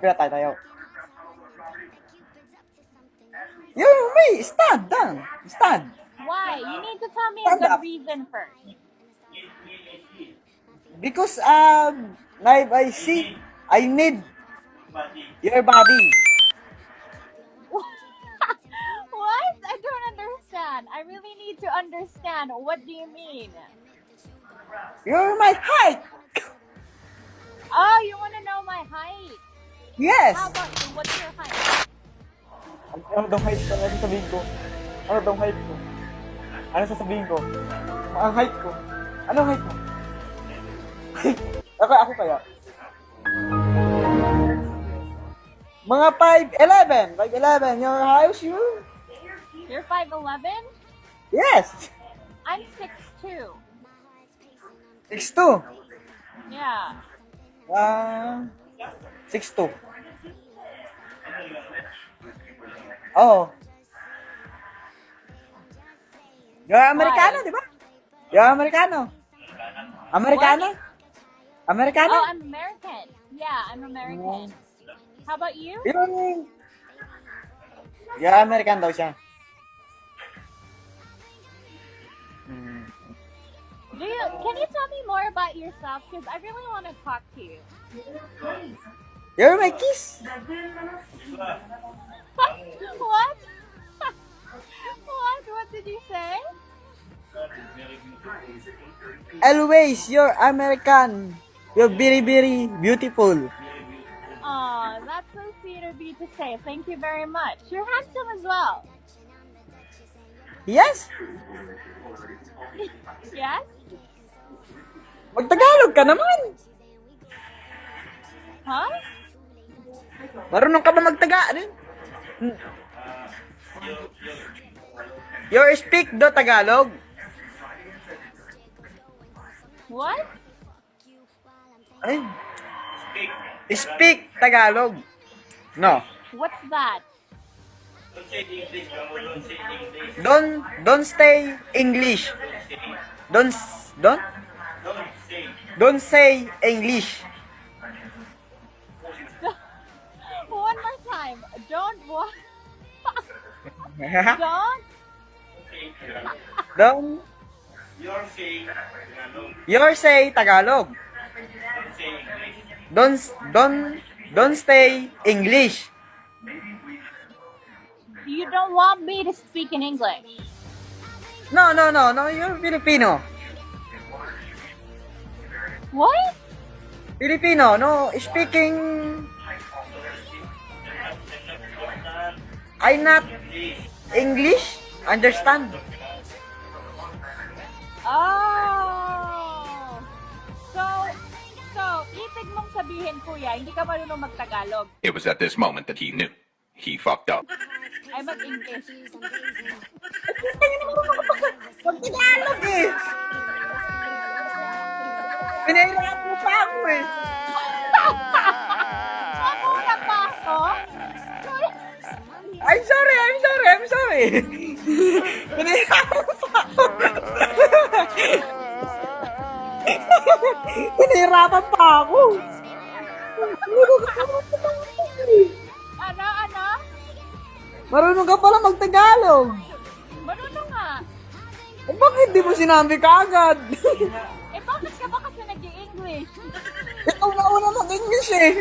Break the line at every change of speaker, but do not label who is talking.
Pira tayo. You're me. Stand down. Stand.
Why? You need to tell me a
Stand
good
up.
reason first.
Because, I see, I need your body.
What? I don't understand. I really need to understand. What do you mean?
You're my height.
Oh, you want to know my height?
Yes.
How about you? What's your height?
Ano daw height ko? Ano sasabihin ko? Ano daw height ko? Ano sasabihin ko? Ang height ko. Ano height mo? Ako kaya. Mga 5'11". 5'11". Your house, you?
You're 5'11"?
Yes.
I'm 6'2".
6'2".
Yeah.
6'2". Oh. You're Americano, di ba? You're Americano. Americano? Americano?
Oh, I'm American. Yeah, I'm American. How about you?
Yung... Yeah, American daw siya.
Can you tell me more about yourself? Because I really want to talk to you.
You're my kiss.
What? What did you say?
Always, you're American. You're very, very beautiful.
Oh, that's so sweet of you to say. Thank you very much. You're handsome as well.
Yes?
Yes?
Magtagalog ka naman.
Huh?
Marunong ka ba magtagalog? You speak do Tagalog?
What?
Ay. Speak Tagalog. No.
What's that?
Don't stay English. Don't say English.
One more time. Don't what? Don't?
You're say Tagalog. Don't stay English.
You don't want me to speak in English.
No, you're Filipino.
What?
Filipino, no, speaking... I not English, understand?
Oh! So, ibig mong sabihin, kuya, hindi ka marunong mag-Tagalog.
It was at this moment that he knew. He fucked up.
Ay, mag-English.
Mag-Tagalog eh! Pinahirapan mo pa ako eh!
Ano pa ako?
I'm sorry! Pinahirapan mo pa ako! Pinahirapan pa ako!
Ano?
Marunong ka pala mag-Tagalog!
Marunong nga.
Eh, bakit di mo sinabi kaagad?
Eh, bakit ka ba kasi nag-i-English?
Ikaw na una mag-English eh!